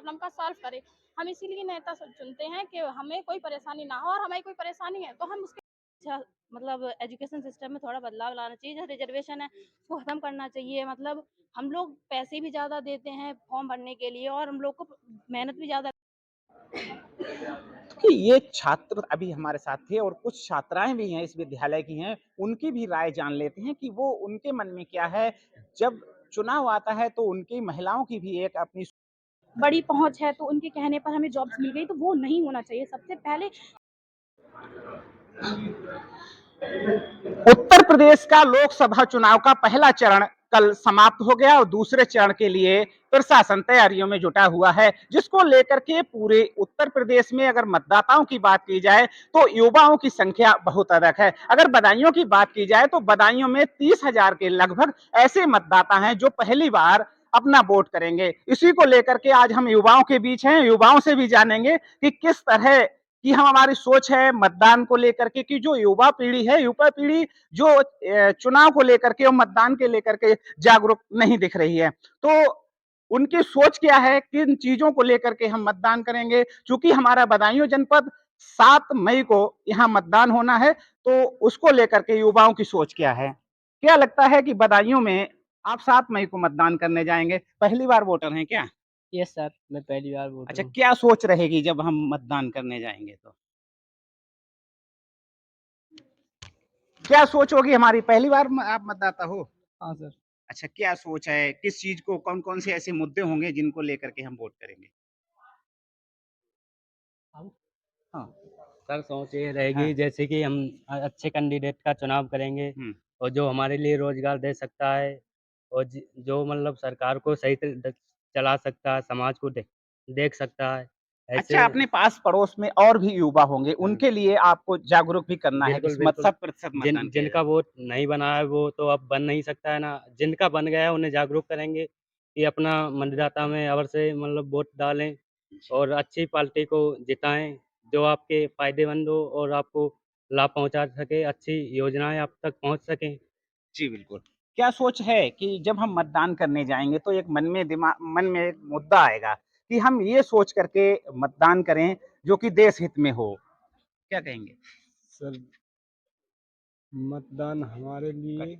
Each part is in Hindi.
प्रॉब्लम का सॉल्व करे। हम इसीलिए नेता चुनते हैं कि हमें कोई परेशानी ना हो, और हमें कोई परेशानी है तो हम उसके मतलब एजुकेशन सिस्टम में थोड़ा बदलाव लाना चाहिए। जो रिजर्वेशन है उसको खत्म करना चाहिए। मतलब हम लोग पैसे भी ज्यादा देते हैं फॉर्म भरने के लिए, और हम लोग को मेहनत भी ज्यादा। कि ये छात्र अभी हमारे साथ थे और कुछ छात्राएं भी हैं इस विद्यालय की हैं, उनकी भी राय जान लेते हैं कि वो उनके मन में क्या है। जब चुनाव आता है तो उनकी महिलाओं की भी एक अपनी बड़ी पहुंच है तो उनके कहने पर हमें जॉब्स मिल गई, तो वो नहीं होना चाहिए। सबसे पहले उत्तर प्रदेश का लोकसभा चुनाव का पहला चरण कल समाप्त हो गया और दूसरे चरण के लिए प्रशासन तैयारियों में जुटा हुआ है, जिसको लेकर के पूरे उत्तर प्रदेश में अगर मतदाताओं की बात की जाए तो युवाओं की संख्या बहुत अधिक है। अगर बदायूं की बात की जाए तो बदायूं में 30,000 के लगभग ऐसे मतदाता हैं जो पहली बार अपना वोट करेंगे। इसी को लेकर के आज हम युवाओं के बीच हैं, युवाओं से भी जानेंगे कि किस तरह कि हम हमारी सोच है मतदान को लेकर के, कि जो युवा पीढ़ी है, युवा पीढ़ी जो चुनाव को लेकर के और मतदान के लेकर के जागरूक नहीं दिख रही है, तो उनकी सोच क्या है, किन चीजों को लेकर के हम मतदान करेंगे। चूंकि हमारा बदायूं जनपद 7 मई को यहाँ मतदान होना है, तो उसको लेकर के युवाओं की सोच क्या है। क्या लगता है कि बदायूं में आप 7 मई को मतदान करने जाएंगे, पहली बार वोटर हैं क्या? यस सर, मैं पहली बार वोटर अच्छा, हूँ। क्या सोच रहेगी जब हम मतदान करने जाएंगे तो? क्या सोच होगी हमारी, पहली बार आप मतदाता हो? हाँ सर। अच्छा, क्या सोच है, किस चीज को, कौन कौन से ऐसे मुद्दे होंगे जिनको लेकर के हम वोट करेंगे? हम हाँ। सर सोच ये हाँ। रहेगी जैसे कि हम अच्छे कैंडिडेट का चुनाव करेंगे और जो हमारे लिए रोजगार दे सकता है और जो मतलब सरकार को सही चला सकता है, समाज को देख सकता है अच्छा, ऐसे। अपने पास पड़ोस में और भी युवा होंगे, हाँ, उनके लिए आपको जागरूक भी करना है कि बिल्कुल बिल्कुल। 100% मतदान किया जिनका जाए। वोट नहीं बना है वो तो अब बन नहीं सकता है ना, जिनका बन गया है उन्हें जागरूक करेंगे कि अपना मतदाता में अवर से मतलब वोट डालें और अच्छी पार्टी को जिताएं जो आपके फायदेमंद हो और आपको लाभ पहुंचा सके, अच्छी योजनाएं आप तक पहुंच सकें। जी बिल्कुल। क्या सोच है कि जब हम मतदान करने जाएंगे तो एक मन में एक मुद्दा आएगा कि हम ये सोच करके मतदान करें जो कि देश हित में हो। क्या कहेंगे? सर, मतदान हमारे लिए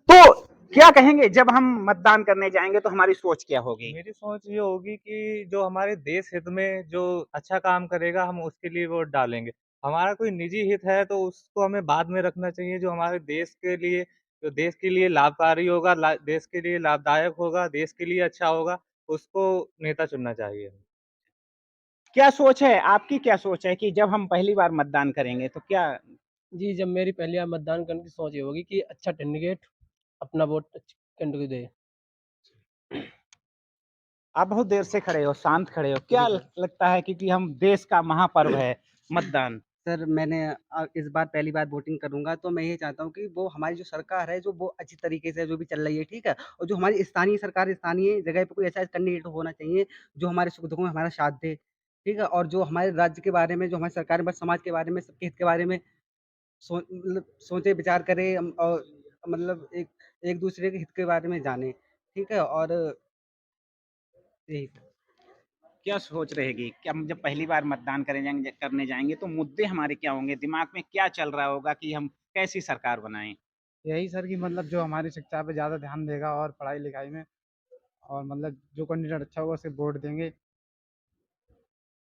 तो क्या कहेंगे जब हम मतदान करने जाएंगे तो हमारी सोच क्या होगी? मेरी सोच ये होगी कि जो हमारे देश हित में जो अच्छा काम करेगा हम उसके लिए वोट डालेंगे। हमारा कोई निजी हित है तो उसको हमें बाद में रखना चाहिए, जो हमारे देश के लिए, जो देश के लिए लाभकारी होगा, देश के लिए लाभदायक होगा, देश के लिए अच्छा होगा, उसको नेता चुनना चाहिए। क्या सोच है आपकी, क्या सोच है कि जब हम पहली बार मतदान करेंगे तो क्या? जी, जब मेरी पहली बार मतदान करने की सोच ये होगी कि अच्छा कैंडिडेट अपना वोट अच्छे कैंडिडेट को दे। आप बहुत देर से खड़े हो, शांत खड़े हो, जी क्या सर। लगता है क्योंकि हम देश का महापर्व है मतदान। सर मैंने इस बार पहली बार वोटिंग करूँगा, तो मैं ये चाहता हूँ कि वो हमारी जो सरकार है, जो वो अच्छी तरीके से जो भी चल रही है, ठीक है? और जो हमारी स्थानीय सरकार, स्थानीय जगह पे कोई ऐसा कैंडिडेट होना चाहिए, जो हमारे सुख-दुख में हमारा साथ दे, ठीक है? और जो हमारे राज्य के बारे में, जो हमारी सरकार है, बस समाज के बारे में, सबके हित के बारे में मतलब सोचे विचार करे, और मतलब एक-दूसरे के हित के बारे में जाने, ठीक है? और यही सर। क्या सोच रहेगी कि हम जब पहली बार मतदान करने जाएंगे तो मुद्दे हमारे क्या होंगे, दिमाग में क्या चल रहा होगा कि हम कैसी सरकार बनाएं? यही सर कि मतलब जो हमारी शिक्षा पे ज़्यादा ध्यान देगा और पढ़ाई-लिखाई में, और मतलब जो कैंडिडेट अच्छा होगा उसे वोट देंगे।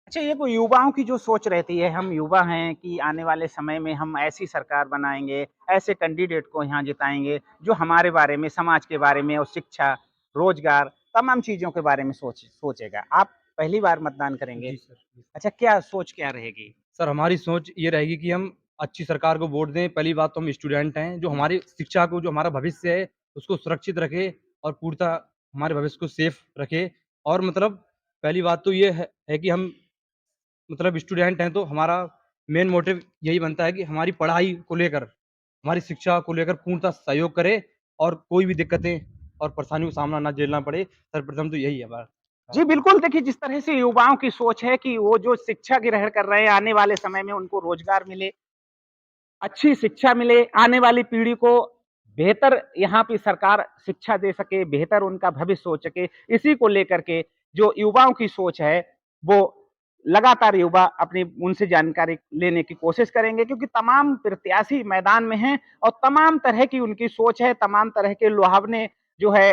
अच्छा, ये कोई युवाओं की जो सोच रहती है, हम युवा हैं कि आने वाले समय में हम ऐसी सरकार बनाएंगे, ऐसे कैंडिडेट को यहाँ जिताएंगे जो हमारे बारे में, समाज के बारे में और शिक्षा, रोजगार, तमाम चीजों के बारे में सोचेगा। आप पहली बार मतदान करेंगे? जी सर। अच्छा, क्या सोच क्या रहेगी? सर हमारी सोच ये रहेगी कि हम अच्छी सरकार को वोट दें। पहली बात तो हम स्टूडेंट हैं, जो हमारी शिक्षा को, जो हमारा भविष्य है, उसको सुरक्षित रखे और पूर्णतः हमारे भविष्य को सेफ रखे। और मतलब पहली बात तो ये है कि हम मतलब स्टूडेंट हैं, तो हमारा मेन मोटिव यही बनता है कि हमारी पढ़ाई को लेकर, हमारी शिक्षा को लेकर पूर्णतः सहयोग करे और कोई भी दिक्कतें और परेशानियों का सामना ना झेलना पड़े। सर्वप्रथम तो यही है हमारा। जी बिल्कुल, देखिए जिस तरह से युवाओं की सोच है कि वो जो शिक्षा ग्रहण कर रहे हैं, आने वाले समय में उनको रोजगार मिले, अच्छी शिक्षा मिले, आने वाली पीढ़ी को बेहतर यहाँ की सरकार शिक्षा दे सके, बेहतर उनका भविष्य हो सके, इसी को लेकर के जो युवाओं की सोच है, वो लगातार युवा अपनी उनसे जानकारी लेने की कोशिश करेंगे, क्योंकि तमाम प्रत्याशी मैदान में हैं और तमाम तरह की उनकी सोच है, तमाम तरह के लुभावने जो है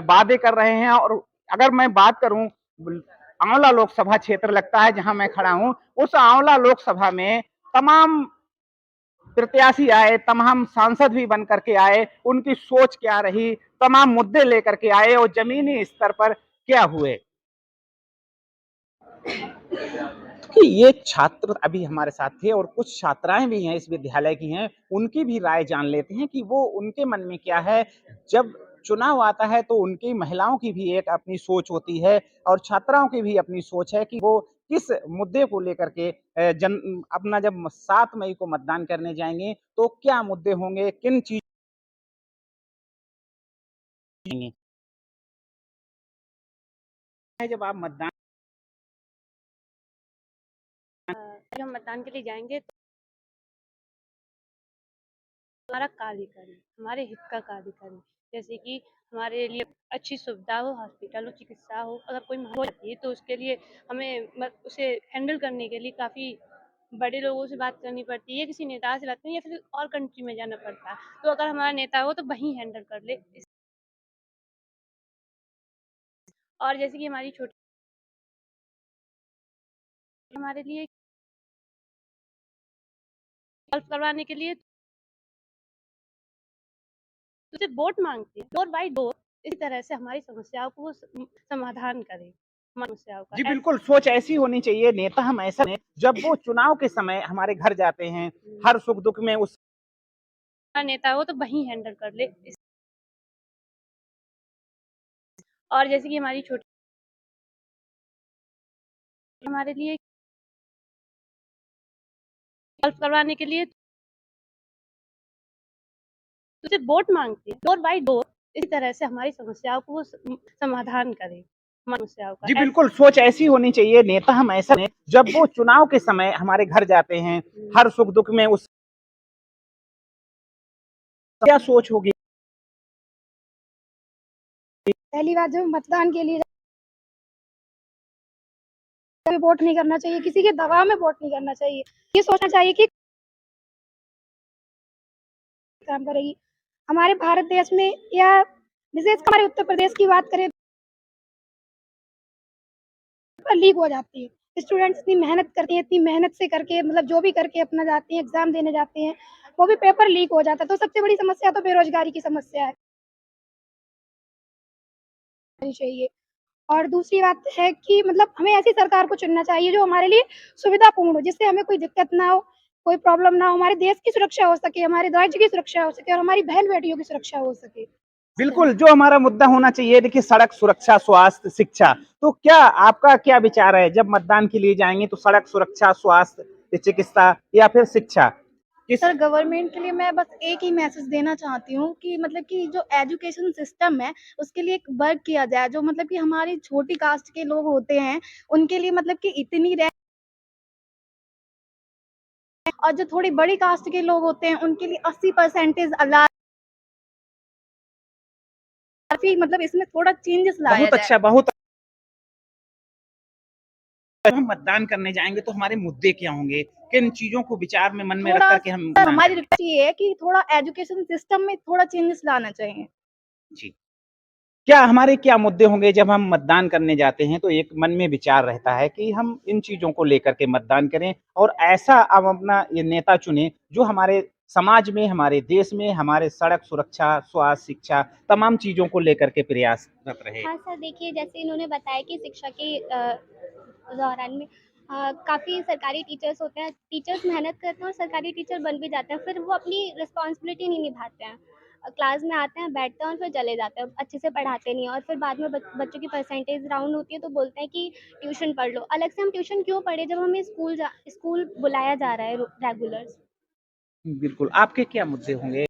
वादे कर रहे हैं। और अगर मैं बात करूं, आंवला लोकसभा क्षेत्र लगता है जहां मैं खड़ा हूं, उस आंवला लोकसभा में तमाम प्रत्याशी आए, तमाम सांसद भी बन करके आए, उनकी सोच क्या रही, तमाम मुद्दे लेकर के आए और जमीनी स्तर पर क्या हुए। कि ये छात्र अभी हमारे साथ थे और कुछ छात्राएं भी हैं इस विद्यालय की हैं, उनकी भी राय जान लेते हैं कि वो उनके मन में क्या है। जब चुनाव आता है तो उनकी महिलाओं की भी एक अपनी सोच होती है और छात्राओं की भी अपनी सोच है कि वो किस मुद्दे को लेकर के जन अपना जब 7 मई को मतदान करने जाएंगे तो क्या मुद्दे होंगे, किन चीज जब आप मतदान जब हम मतदान के लिए जाएंगे तो हमारा कार्य करें, हमारे हित का कार्य करें। जैसे कि हमारे लिए अच्छी सुविधा हो, हॉस्पिटल हो, चिकित्सा हो। अगर कोई महामारी हो जाती है तो उसके लिए हमें उसे हैंडल करने के लिए काफ़ी बड़े लोगों से बात करनी पड़ती है, किसी नेता से बात करनी या फिर और कंट्री में जाना पड़ता है। तो अगर हमारा नेता हो तो वहीं हैंडल कर ले। और जैसे कि हमारी छोटी हमारे लिए सॉल्व करवाने के लिए तो सिर्फ वोट मांगते हैं, डोर बाय डोर। इसी तरह से हमारी समस्याओं को वो समाधान करें, हमारी समस्याओं का। जी बिल्कुल, सोच ऐसी होनी चाहिए, नेता हम ऐसा ने जब वो चुनाव के समय हमारे घर जाते हैं, हर सुख दुख में उस नेता हो तो वहीं हैंडल कर ले। और जैसे कि हमारी छोटी हमारे लिए सॉल्व करवाने के लिए तो सिर्फ वोट मांगते हैं, डोर बाय डोर। इसी तरह से हमारी समस्याओं को वो समाधान करें, हमारी समस्याओं का। जी बिल्कुल, सोच ऐसी होनी चाहिए, नेता हम ऐसा ने जब वो चुनाव के समय हमारे घर जाते हैं, हर सुख दुख में उस क्या सोच होगी। पहली बात, जब मतदान के लिए वोट नहीं करना चाहिए, किसी के दबाव में वोट नहीं करना चाहिए। ये सोचना चाहिए कि काम करेगी हमारे भारत देश में, या विशेष हमारे उत्तर प्रदेश की बात करें तो लीक हो जाती है। स्टूडेंट्स इतनी मेहनत करते हैं, इतनी मेहनत से करके मतलब जो भी करके अपना जाते हैं, एग्जाम देने जाते हैं, वो भी पेपर लीक हो जाता है। तो सबसे बड़ी समस्या तो बेरोजगारी की समस्या है चाहिए। और दूसरी बात है कि मतलब हमें ऐसी सरकार को चुनना चाहिए जो हमारे लिए सुविधापूर्ण हो, जिससे हमें कोई दिक्कत ना हो, कोई प्रॉब्लम ना हो, हमारे देश की सुरक्षा हो सके, हमारे राज्य की सुरक्षा हो सके और हमारी बहन-बेटियों की सुरक्षा हो सके। बिल्कुल, जो हमारा मुद्दा होना चाहिए, देखिए सड़क सुरक्षा, स्वास्थ्य, शिक्षा। तो क्या आपका क्या विचार है, जब मतदान के लिए जाएंगे तो सड़क सुरक्षा, स्वास्थ्य, चिकित्सा या फिर शिक्षा किस सर, गवर्नमेंट के लिए मैं बस एक ही मैसेज देना चाहती हूँ कि मतलब कि जो एजुकेशन सिस्टम है, उसके लिए एक वर्क किया जाए, जो मतलब कि हमारी छोटी कास्ट के लोग होते हैं, उनके लिए मतलब कि इतनी रैंक, और जो थोड़ी बड़ी कास्ट के लोग होते हैं, उनके लिए 80% अला काफ़ी मतलब इसमें थोड़ा चेंजेस लाया बहुत जाए। अच्छा, बहुत जब हम मतदान करने जाएंगे तो हमारे मुद्दे क्या होंगे, किन चीजों को विचार में मन में रख थोड़ा करके हम मतदान हमारी करेंगे। रिक्वेस्ट ये है कि थोड़ा एजुकेशन सिस्टम में थोड़ा चेंजेस लाना चाहिए। जी, क्या हमारे क्या मुद्दे होंगे जब हम मतदान करने जाते हैं, तो एक मन में विचार रहता है कि हम इन चीजों को लेकर के मतदान करें और ऐसा हम अपना ये नेता चुने जो हमारे समाज में, हमारे देश में, हमारे सड़क सुरक्षा, स्वास्थ्य, शिक्षा तमाम चीजों को लेकर के प्रयासरत रहे। हाँ सर, देखिए जैसे इन्होंने बताया कि शिक्षा के दौरान में काफ़ी सरकारी टीचर्स होते हैं, टीचर्स मेहनत करते हैं और सरकारी टीचर बन भी जाते हैं, फिर वो अपनी रिस्पॉन्सिबिलिटी नहीं निभाते हैं। क्लास में आते हैं, बैठते हैं और फिर चले जाते हैं, अच्छे से पढ़ाते नहीं हैं और फिर बाद में बच्चों की परसेंटेज राउंड होती है तो बोलते हैं कि ट्यूशन पढ़ लो। अलग से हम ट्यूशन क्यों पढ़ें जब हमें स्कूल बुलाया जा रहा है रेगुलर। बिल्कुल, आपके क्या मुद्दे होंगे?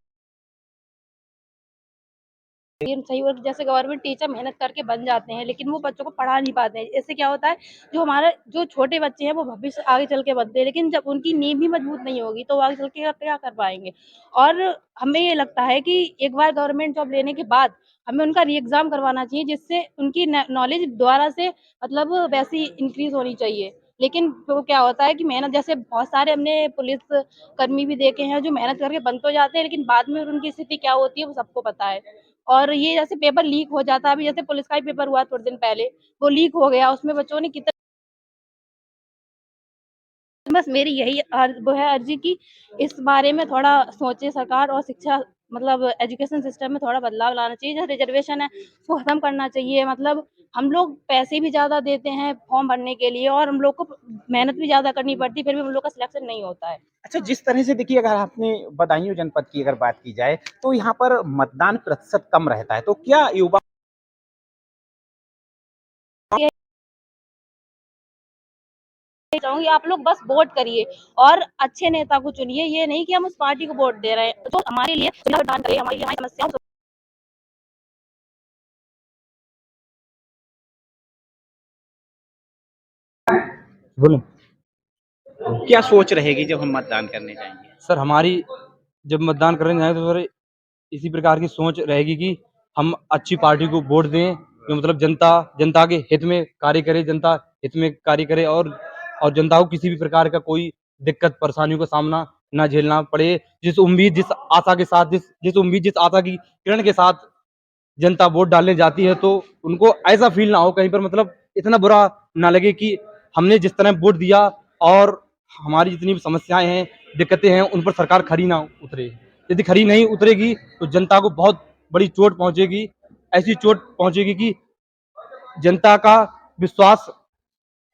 सही वर्ग जैसे गवर्नमेंट टीचर मेहनत करके बन जाते हैं, लेकिन वो बच्चों को पढ़ा नहीं पाते हैं। इससे क्या होता है, जो हमारे जो छोटे बच्चे हैं वो भविष्य आगे चल के बनते हैं, लेकिन जब उनकी नींव ही मजबूत नहीं होगी तो वो आगे चल के क्या कर पाएंगे। और हमें ये लगता है कि एक बार गवर्नमेंट जॉब लेने के बाद हमें उनका री एग्जाम करवाना चाहिए, जिससे उनकी नॉलेज दोबारा से मतलब वैसी इंक्रीज होनी चाहिए। लेकिन वो क्या होता है कि मेहनत, जैसे बहुत सारे हमने पुलिस कर्मी भी देखे हैं जो मेहनत करके बन तो जाते हैं, लेकिन बाद में उनकी स्थिति क्या होती है वो सबको पता है। और ये जैसे पेपर लीक हो जाता है, अभी जैसे पुलिस का ही पेपर हुआ थोड़े दिन पहले, वो लीक हो गया, उसमें बच्चों ने कितने, बस मेरी यही वो है अर्जी कि इस बारे में थोड़ा सोचे सरकार, और शिक्षा मतलब एजुकेशन सिस्टम में थोड़ा बदलाव लाना चाहिए। जो रिजर्वेशन है उसको खत्म करना चाहिए। मतलब हम लोग पैसे भी ज्यादा देते हैं फॉर्म भरने के लिए, और हम लोग को मेहनत भी ज्यादा करनी पड़ती है, फिर भी हम लोग का सिलेक्शन नहीं होता है। अच्छा, जिस तरह से देखिए, अगर आपने बदायूं जनपद की अगर बात की जाए तो यहाँ पर मतदान प्रतिशत कम रहता है, तो क्या युवा चाहूंगी आप लोग बस वोट करिए और अच्छे नेता को चुनिए। ये नहीं कि हम उस पार्टी को वोट दे रहे हैं जो हमारे लिए प्रदान करे, हमारी हमारी समस्याओं को। बोलो। क्या सोच रहेगी जब हम मतदान करने जाएंगे? सर हमारी जब मतदान करने जाएँ तो सर इसी प्रकार की सोच रहेगी कि हम अच्छी पार्टी को वोट दें, जो मतलब जनता के हित में कार्य करे, जनता हित में कार्य करे, और जनता को किसी भी प्रकार का कोई दिक्कत परेशानियों का सामना ना झेलना पड़े। जिस उम्मीद जिस आशा के साथ जिस आशा की किरण के साथ जनता वोट डालने जाती है, तो उनको ऐसा फील ना हो कहीं पर, मतलब इतना बुरा ना लगे कि हमने जिस तरह वोट दिया और हमारी जितनी भी समस्याएं हैं, दिक्कतें हैं, उन पर सरकार खरी ना उतरे। यदि खरी नहीं उतरेगी तो जनता को बहुत बड़ी चोट पहुंचेगी, ऐसी चोट पहुंचेगी कि जनता का विश्वास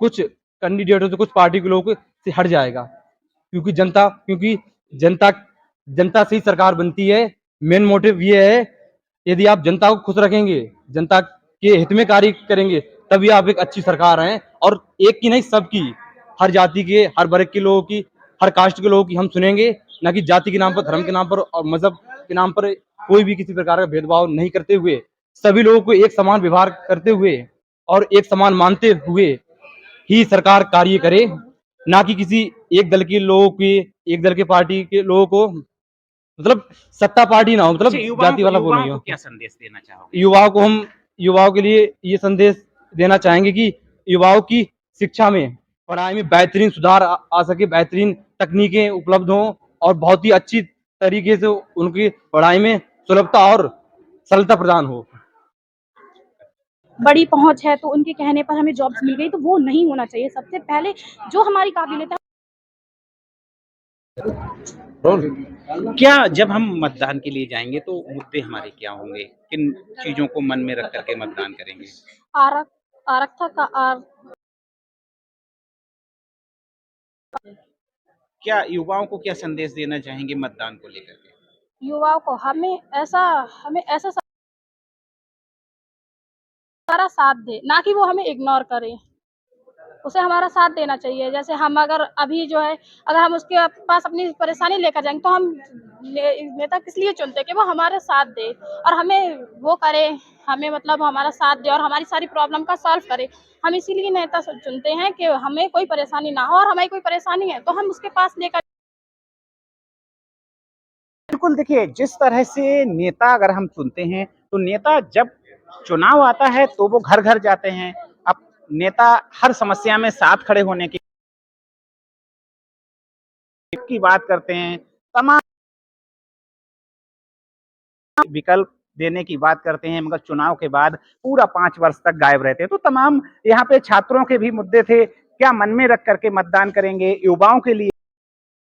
कुछ कैंडिडेटों से, कुछ पार्टी के लोगों से हट जाएगा। क्योंकि जनता जनता से ही सरकार बनती है। मेन मोटिव ये है, यदि आप जनता को खुश रखेंगे, जनता के हित में कार्य करेंगे, तभी आप एक अच्छी सरकार हैं। और एक की नहीं, सबकी, हर जाति के, हर वर्ग के लोगों की, हर कास्ट के लोगों की हम सुनेंगे, ना कि जाति के नाम पर, धर्म के नाम पर और मजहब के नाम पर कोई भी किसी प्रकार का भेदभाव नहीं करते हुए, सभी लोगों को एक समान व्यवहार करते हुए और एक समान मानते हुए ही सरकार कार्य करे, ना कि किसी एक दल के पार्टी के लोगों को, मतलब सत्ता पार्टी ना हो, मतलब अच्छा, जाति वाला वो नहीं युवाओं हो। को क्या संदेश देना चाहोगे? युवाओं के लिए ये संदेश देना चाहेंगे कि युवाओं की शिक्षा में, पढ़ाई में बेहतरीन सुधार आ सके, बेहतरीन तकनीकें उपलब्ध हों और बहुत ही अच्छी तरीके से उनकी पढ़ाई में सुलभता और सरलता प्रदान हो। बड़ी पहुंच है तो उनके कहने पर हमें जॉब्स मिल गई, तो वो नहीं होना चाहिए। सबसे पहले जो हमारी काबिलियत है, क्या जब हम मतदान के लिए जाएंगे तो मुद्दे हमारे क्या होंगे? किन चीजों को मन में रख करके मतदान करेंगे? आरक आरक्षक का क्या युवाओं को क्या संदेश देना चाहेंगे मतदान को लेकर के? युवाओं को हमें ऐसा सारा साथ दे, ना कि वो हमें इग्नोर करे। उसे हमारा साथ देना चाहिए। जैसे हम अगर अभी जो है, अगर हम उसके पास अपनी परेशानी लेकर जाएंगे तो हम नेता किस लिए चुनते हैं कि वो हमारे साथ दे और हमें वो करे, हमें मतलब हमारा साथ दे और हमारी सारी प्रॉब्लम का सॉल्व करे। हम इसीलिए नेता चुनते हैं कि हमें कोई परेशानी ना हो, और हमें कोई परेशानी है तो हम उसके पास लेकर। बिल्कुल, देखिए, जिस तरह से नेता अगर हम चुनते हैं तो नेता जब चुनाव आता है तो वो घर घर जाते हैं। अब नेता हर समस्या में साथ खड़े होने की बात करते हैं, तमाम विकल्प देने की बात करते हैं, मगर चुनाव के बाद पूरा 5 वर्ष तक गायब रहते हैं। तो तमाम यहाँ पे छात्रों के भी मुद्दे थे, क्या मन में रख करके मतदान करेंगे? युवाओं के लिए